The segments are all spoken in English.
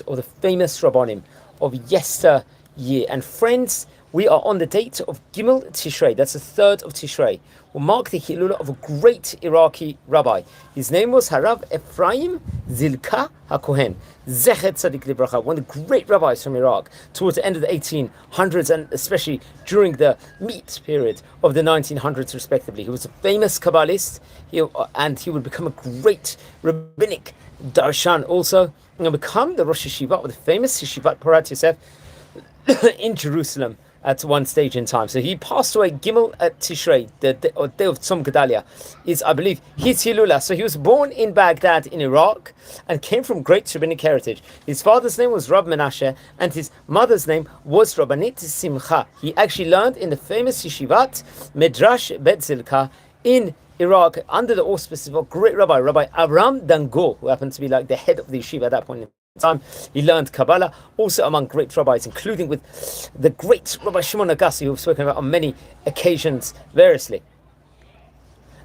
or the famous Rabbanim of yesteryear. And friends, we are on the date of Gimel Tishrei, that's the 3rd of Tishrei. We'll mark the Hilula of a great Iraqi rabbi. His name was Rabbi Ephraim Zlka HaKohen Z'tl, one of the great rabbis from Iraq towards the end of the 1800s and especially during the meat period of the 1900s respectively. He was a famous Kabbalist and he would become a great rabbinic Darshan also, and become the Rosh Yeshiva of the famous Yeshivat Pורת Yosef in Jerusalem at one stage in time. So he passed away Gimel at Tishrei, the day of Tzom Gedalia, is, I believe, his Hilula. So he was born in Baghdad in Iraq and came from great rabbinic heritage. His father's name was Rab Menashe and his mother's name was Rabbanit Simcha. He actually learned in the famous Yeshivat Midrash Bet Zilka in Iraq under the auspices of a great rabbi, Rabbi Avraham Dango, who happened to be like the head of the yeshiva at that point in time. He learned Kabbalah also among great rabbis, including with the great Rabbi Shimon Agassi, who we've spoken about on many occasions variously.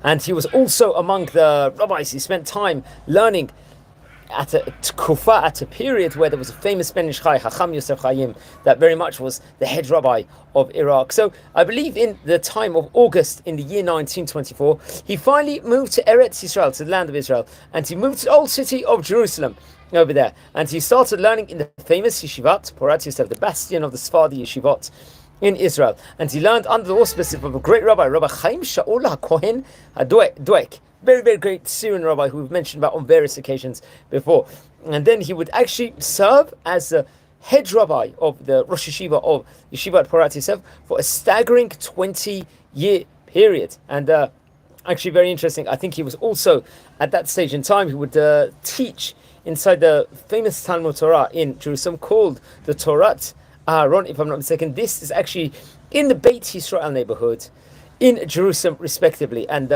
And he was also among the rabbis. He spent time learning at a period where there was a famous Ben Ish Chai, Chacham Yosef Chaim, that very much was the head rabbi of Iraq. So I believe in the time of August in the year 1924, he finally moved to Eretz Yisrael, to the land of Israel, and he moved to the old city of Jerusalem over there. And he started learning in the famous Yeshivat, Pורת Yosef, the bastion of the Sephardi Yeshivot in Israel. And he learned under the auspices of a great rabbi, Rabbi Chaim Shaul HaKohen Z'tl, very, very great Syrian rabbi who we've mentioned about on various occasions before. And then he would actually serve as the head rabbi of the Rosh Yeshiva of Yeshivat Pורת Yosef for a staggering 20-year period. And actually very interesting, I think he was also, at that stage in time, he would teach inside the famous Talmud Torah in Jerusalem called the Torat Aaron, if I'm not mistaken. This is actually in the Beit Yisrael neighborhood in Jerusalem, respectively, and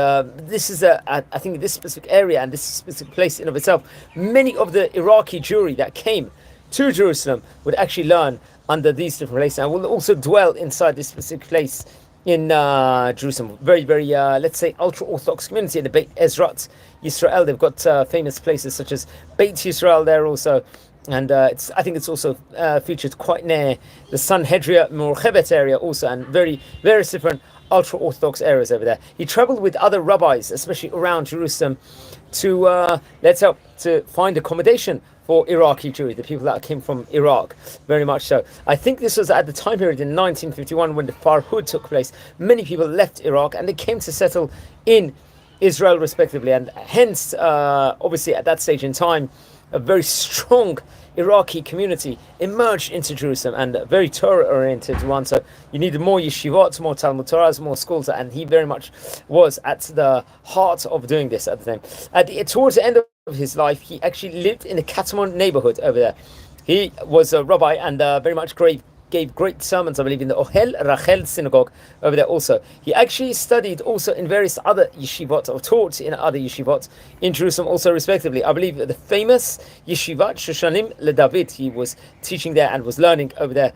this is I think this specific area and this specific place in of itself, many of the Iraqi Jewry that came to Jerusalem would actually learn under these different places, and will also dwell inside this specific place in Jerusalem. Very, very, let's say, ultra-Orthodox community in the Beit Ezrat Yisrael. They've got famous places such as Beit Yisrael there also. And I think it's also featured quite near the Sanhedria Morchevet area also, and various different ultra-Orthodox areas over there. He traveled with other rabbis, especially around Jerusalem, to find accommodation for Iraqi Jewry, the people that came from Iraq, very much so. I think this was at the time period in 1951 when the Farhud took place. Many people left Iraq and they came to settle in Israel, respectively, and hence, obviously, at that stage in time, a very strong Iraqi community emerged into Jerusalem, and a very Torah-oriented one. So you needed more yeshivot, more Talmud Torahs, more schools, and he very much was at the heart of doing this at the time. Towards the end of his life, he actually lived in the Katamon neighborhood over there. He was a rabbi and very much gave great sermons, I believe, in the Ohel Rachel synagogue over there also. He actually studied also in various other yeshivot, or taught in other yeshivot in Jerusalem also, respectively. I believe the famous yeshivat Shoshanim LeDavid, he was teaching there and was learning over there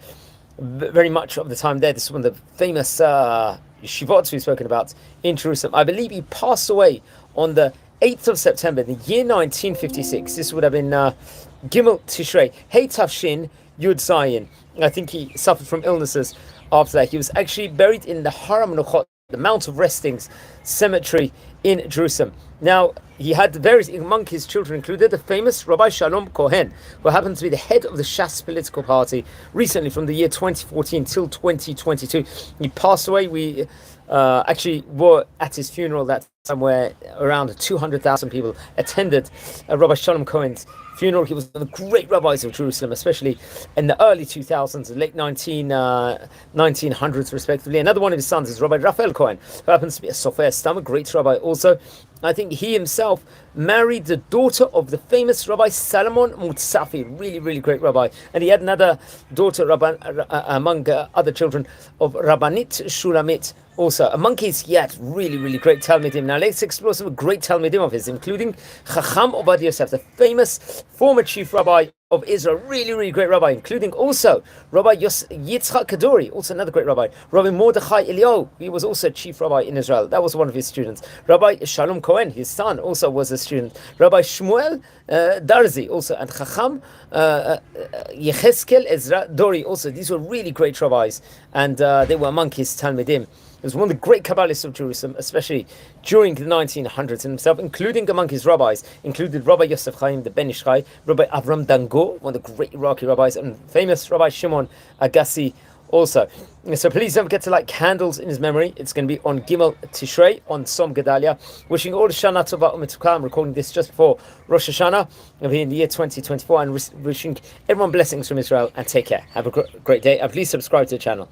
very much of the time there. This is one of the famous yeshivots we've spoken about in Jerusalem. I believe he passed away on the 8th of September, the year 1956. This would have been Gimel Tishrei, Hey Tavshin Yud Zayin. I think he suffered from illnesses after that. He was actually buried in the Har HaMenuchot, the Mount of Restings cemetery in Jerusalem. Now, he had various, among his children included the famous Rabbi Shalom Cohen, who happened to be the head of the Shas political party recently from the year 2014 till 2022. He passed away. We actually were at his funeral that time, where around 200,000 people attended Rabbi Shalom Cohen's funeral. He was one of the great rabbis of Jerusalem, especially in the early 2000s, the late 1900s, respectively. Another one of his sons is Rabbi Raphael Cohen, who happens to be a Sofer Stam, a great rabbi also. I think he himself married the daughter of the famous Rabbi Salomon Mutsafi, really, really great rabbi. And he had another daughter, among other children, of Rabbanit Shulamit Also, among he had really, really great Talmidim. Now, let's explore some great Talmidim of his, including Chacham Obadiah Yosef, the famous former chief rabbi of Israel, really, really great rabbi, including also Rabbi Yitzchak Kaduri, also another great rabbi. Rabbi Mordechai Eliyahu, he was also chief rabbi in Israel. That was one of his students. Rabbi Shalom Cohen, his son, also was a student. Rabbi Shmuel Darzi, also, and Chacham Yecheskel Ezra Dori, also. These were really great rabbis, and they were among his Talmidim. He was one of the great Kabbalists of Jerusalem, especially during the 1900s, and himself, including among his rabbis, included Rabbi Yosef Chaim, the Ben Ish Chai, Rabbi Avram Dango, one of the great Iraqi rabbis, and famous Rabbi Shimon Agassi also. So please don't forget to light candles in his memory. It's going to be on Gimel Tishrei, on Som Gedalia. Wishing all the Shana Tova U'Metukah. I'm recording this just before Rosh Hashanah in the year 2024, and wishing everyone blessings from Israel, and take care. Have a great day, and please subscribe to the channel.